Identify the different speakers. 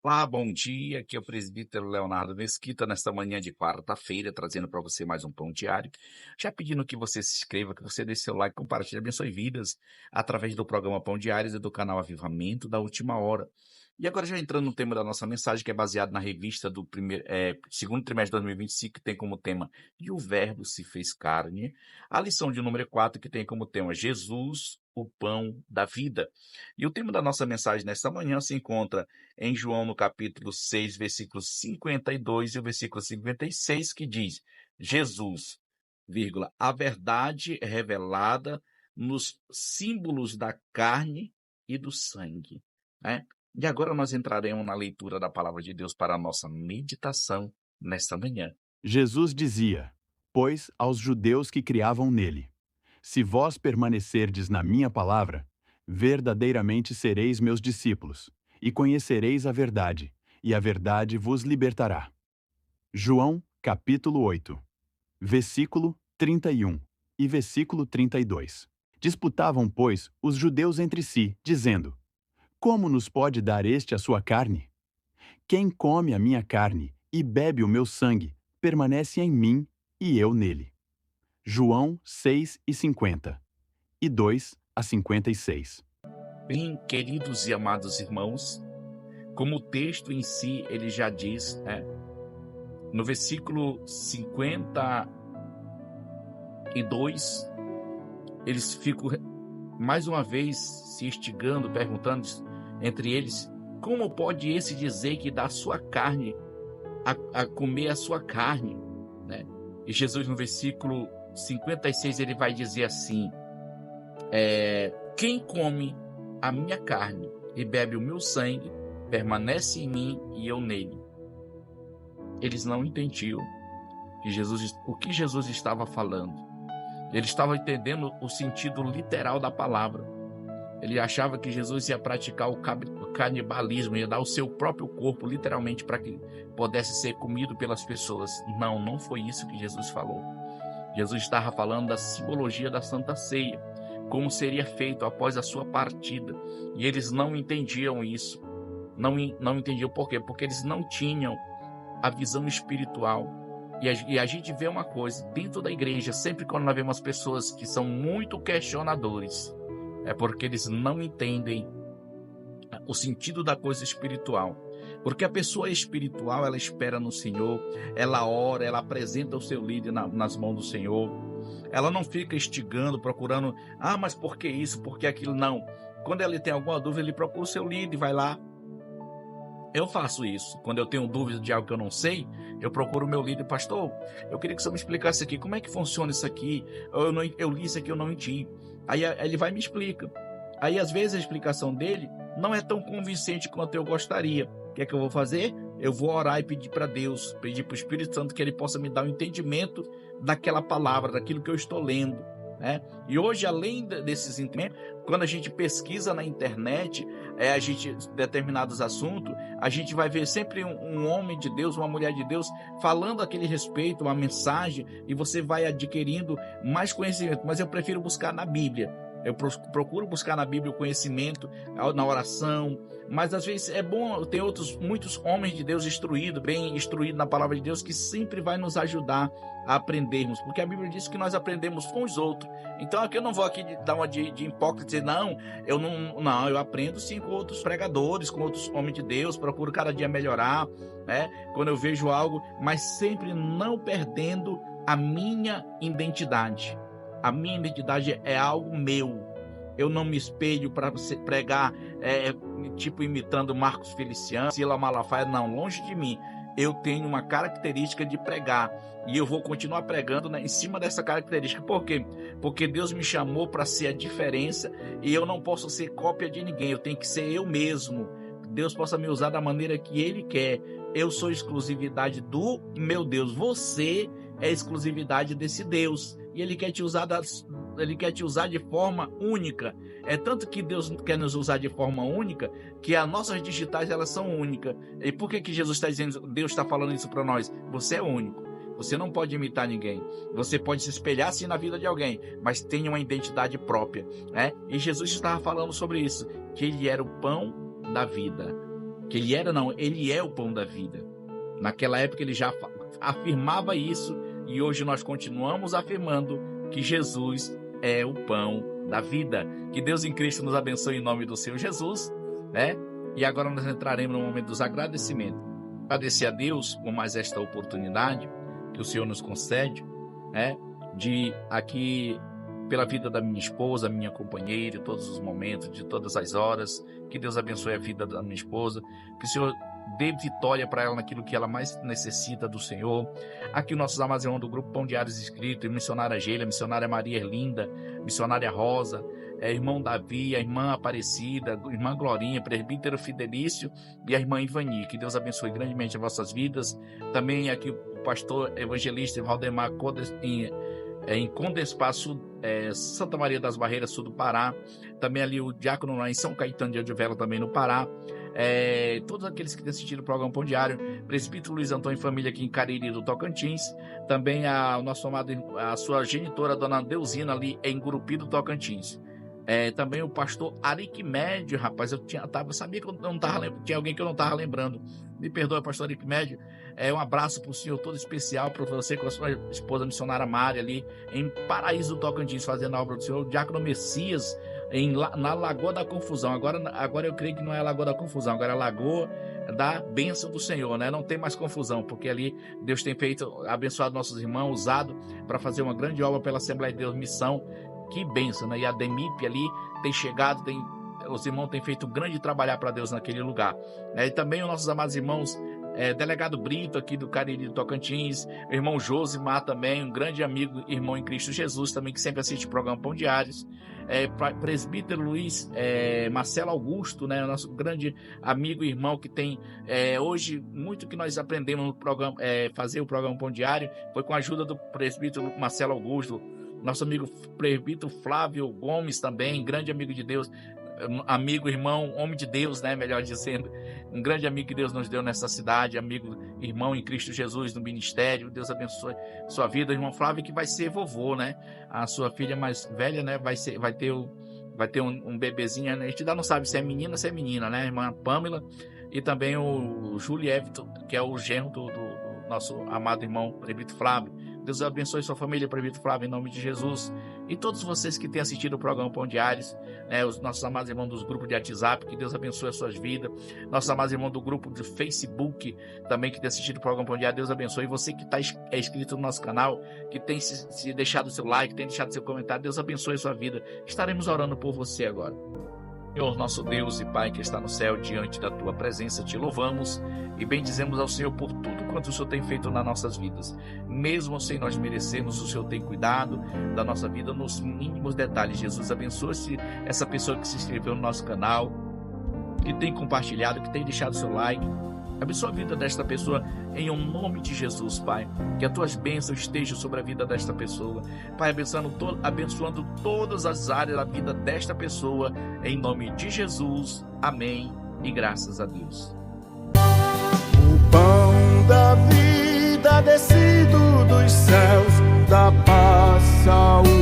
Speaker 1: Olá, bom dia. Aqui é o presbítero Leonardo Mesquita, nesta manhã de quarta-feira, trazendo para você mais um pão diário. Já pedindo que você se inscreva, que você dê seu like, compartilhe, abençoe vidas através do programa Pão Diários e do canal Avivamento da Última Hora. E agora já entrando no tema da nossa mensagem, que é baseado na revista do segundo trimestre de 2025, que tem como tema "E o Verbo se fez carne", a lição de número 4, que tem como tema "Jesus, o pão da vida". E o tema da nossa mensagem nesta manhã se encontra em João, no capítulo 6, versículos 52 e o versículo 56, que diz: Jesus, vírgula, a verdade é revelada nos símbolos da carne e do sangue. Né? E agora nós entraremos na leitura da palavra de Deus para a nossa meditação nesta manhã.
Speaker 2: Jesus dizia, pois, aos judeus que criavam nele: Se vós permanecerdes na minha palavra, verdadeiramente sereis meus discípulos, e conhecereis a verdade, e a verdade vos libertará. João, capítulo 8, versículo 31 e versículo 32. Disputavam, pois, os judeus entre si, dizendo: Como nos pode dar este a sua carne? Quem come a minha carne e bebe o meu sangue, permanece em mim e eu nele. João 6:50 e 2:56.
Speaker 1: Bem, queridos e amados irmãos, como o texto em si ele já diz, no versículo 52, eles ficam mais uma vez se instigando, perguntando entre eles: como pode esse dizer que dá sua carne a comer a sua carne? Né? E Jesus, no versículo 56, ele vai dizer assim: quem come a minha carne e bebe o meu sangue, permanece em mim e eu nele. Eles não entendiam o que Jesus estava falando. Ele estava entendendo o sentido literal da palavra. Ele achava que Jesus ia praticar o canibalismo, ia dar o seu próprio corpo literalmente para que pudesse ser comido pelas pessoas. Não foi isso que Jesus falou. Jesus estava falando da simbologia da Santa Ceia, como seria feito após a sua partida. E eles não entendiam isso. Não entendiam por quê? Porque eles não tinham a visão espiritual. E a gente vê uma coisa, dentro da igreja, sempre quando nós vemos pessoas que são muito questionadores, é porque eles não entendem o sentido da coisa espiritual. Porque a pessoa espiritual, ela espera no Senhor, ela ora, ela apresenta o seu líder nas mãos do Senhor. Ela não fica instigando, procurando, mas por que isso, por que aquilo? Não. Quando ele tem alguma dúvida, ele procura o seu líder e vai lá. Eu faço isso. Quando eu tenho dúvida de algo que eu não sei, eu procuro o meu líder. Pastor, eu queria que você me explicasse aqui, como é que funciona isso aqui? Eu li isso aqui, eu não entendi. Aí ele vai e me explica. Aí às vezes a explicação dele não é tão convincente quanto eu gostaria. O que é que eu vou fazer? Eu vou orar e pedir para Deus, pedir para o Espírito Santo que ele possa me dar o entendimento daquela palavra, daquilo que eu estou lendo. Né? E hoje, além desses entendimentos, quando a gente pesquisa na internet determinados assuntos, a gente vai ver sempre um homem de Deus, uma mulher de Deus falando aquele respeito, uma mensagem, e você vai adquirindo mais conhecimento. Mas eu prefiro buscar na Bíblia. Eu procuro buscar na Bíblia o conhecimento, na oração, mas às vezes é bom ter muitos homens de Deus bem instruídos na palavra de Deus, que sempre vai nos ajudar a aprendermos, porque a Bíblia diz que nós aprendemos com os outros. Então aqui eu não vou aqui dar uma de hipócrita, dizer, eu aprendo sim com outros pregadores, com outros homens de Deus, procuro cada dia melhorar, né? Quando eu vejo algo, mas sempre não perdendo a minha identidade. A minha identidade é algo meu. Eu não me espelho para pregar, imitando Marcos Feliciano, Sila Malafaia, não, longe de mim. Eu tenho uma característica de pregar e eu vou continuar pregando em cima dessa característica. Por quê? Porque Deus me chamou para ser a diferença e eu não posso ser cópia de ninguém, eu tenho que ser eu mesmo. Deus possa me usar da maneira que Ele quer. Eu sou exclusividade do meu Deus. Você é exclusividade desse Deus. E Ele quer te usar de forma única. É tanto que Deus quer nos usar de forma única, que as nossas digitais, elas são únicas. E por que Jesus está dizendo, Deus está falando isso para nós? Você é único. Você não pode imitar ninguém. Você pode se espelhar sim na vida de alguém, mas tenha uma identidade própria. Né? E Jesus estava falando sobre isso, que Ele era o pão da vida. que ele era, não, ele é o pão da vida. Naquela época ele já afirmava isso, e hoje nós continuamos afirmando que Jesus é o pão da vida. Que Deus em Cristo nos abençoe em nome do Senhor Jesus, né? E agora nós entraremos no momento dos agradecimentos. Agradecer a Deus por mais esta oportunidade que o Senhor nos concede, né? De aqui, pela vida da minha esposa, minha companheira, em todos os momentos, de todas as horas. Que Deus abençoe a vida da minha esposa, que o Senhor dê vitória para ela naquilo que ela mais necessita do Senhor. Aqui os nossos amados irmãos do Grupo Pão Diários Inscritos, missionária Geila, missionária Maria Erlinda, missionária Rosa, irmão Davi, a irmã Aparecida, a irmã Glorinha, presbítero Fidelício e a irmã Ivani. Que Deus abençoe grandemente as vossas vidas. Também aqui o pastor evangelista Valdemar em Condespá, Santa Maria das Barreiras, sul do Pará. Também ali o diácono lá em São Caetano de Odivela, também no Pará. Todos aqueles que têm assistido o programa Pão Diário, presbítero Luiz Antônio e família aqui em Cariri do Tocantins. Também o nosso amado, a sua genitora, dona Deusina, ali em Gurupi do Tocantins. Também o pastor Ariquimédio, rapaz, sabia que eu não estava lembrando, tinha alguém que eu não estava lembrando. Me perdoe, pastor Ariquimédio. Um abraço para o senhor todo especial, para você com a sua esposa missionária Mari, ali em Paraíso do Tocantins, fazendo a obra do senhor. O diácono Messias, na Lagoa da Confusão. Agora eu creio que não é a Lagoa da Confusão, agora é a Lagoa da Bênção do Senhor, né? Não tem mais confusão, porque ali Deus tem abençoado nossos irmãos, usado para fazer uma grande obra pela Assembleia de Deus Missão. Que bênção, né? E a DEMIP ali tem chegado, os irmãos têm feito um grande trabalhar para Deus naquele lugar. E também os nossos amados irmãos, delegado Brito aqui do Cariri do Tocantins, o irmão Josimar também, um grande amigo, irmão em Cristo Jesus, também que sempre assiste o programa Pão Diários. Presbítero Luiz Marcelo Augusto, né, nosso grande amigo e irmão que tem hoje muito que nós aprendemos no programa, fazer o programa Pão Diário, foi com a ajuda do presbítero Marcelo Augusto. Nosso amigo presbítero Flávio Gomes também, grande amigo de Deus, amigo, irmão, homem de Deus, né, melhor dizendo, um grande amigo que Deus nos deu nessa cidade, amigo, irmão em Cristo Jesus no ministério. Deus abençoe sua vida, irmão Flávio, que vai ser vovô, né, a sua filha mais velha, né, vai ter um bebezinho, né? A gente ainda não sabe se é menina ou se é menina, né, a irmã Pâmela, e também o Júlio Everton, que é o genro do nosso amado irmão presbítero Flávio. Deus abençoe sua família, presbítero Flávio, em nome de Jesus. E todos vocês que têm assistido o programa Pão Diários, né, os nossos amados irmãos dos grupos de WhatsApp, que Deus abençoe as suas vidas. Nossos amados irmãos do grupo de Facebook, também que têm assistido o programa Pão Diário, Deus abençoe. E você que está inscrito no nosso canal, que tem se deixado o seu like, tem deixado seu comentário, Deus abençoe a sua vida. Estaremos orando por você agora. Senhor, nosso Deus e Pai que está no céu, diante da Tua presença, Te louvamos e bendizemos ao Senhor por tudo quanto o Senhor tem feito nas nossas vidas. Mesmo sem nós merecermos, o Senhor tem cuidado da nossa vida nos mínimos detalhes. Jesus, abençoe essa pessoa que se inscreveu no nosso canal, que tem compartilhado, que tem deixado seu like. Abençoa a vida desta pessoa em nome de Jesus, Pai. Que as Tuas bênçãos estejam sobre a vida desta pessoa. Pai, abençoando todas as áreas da vida desta pessoa, em nome de Jesus. Amém. E graças a Deus.
Speaker 3: O pão da vida descido dos céus, da paz, saúde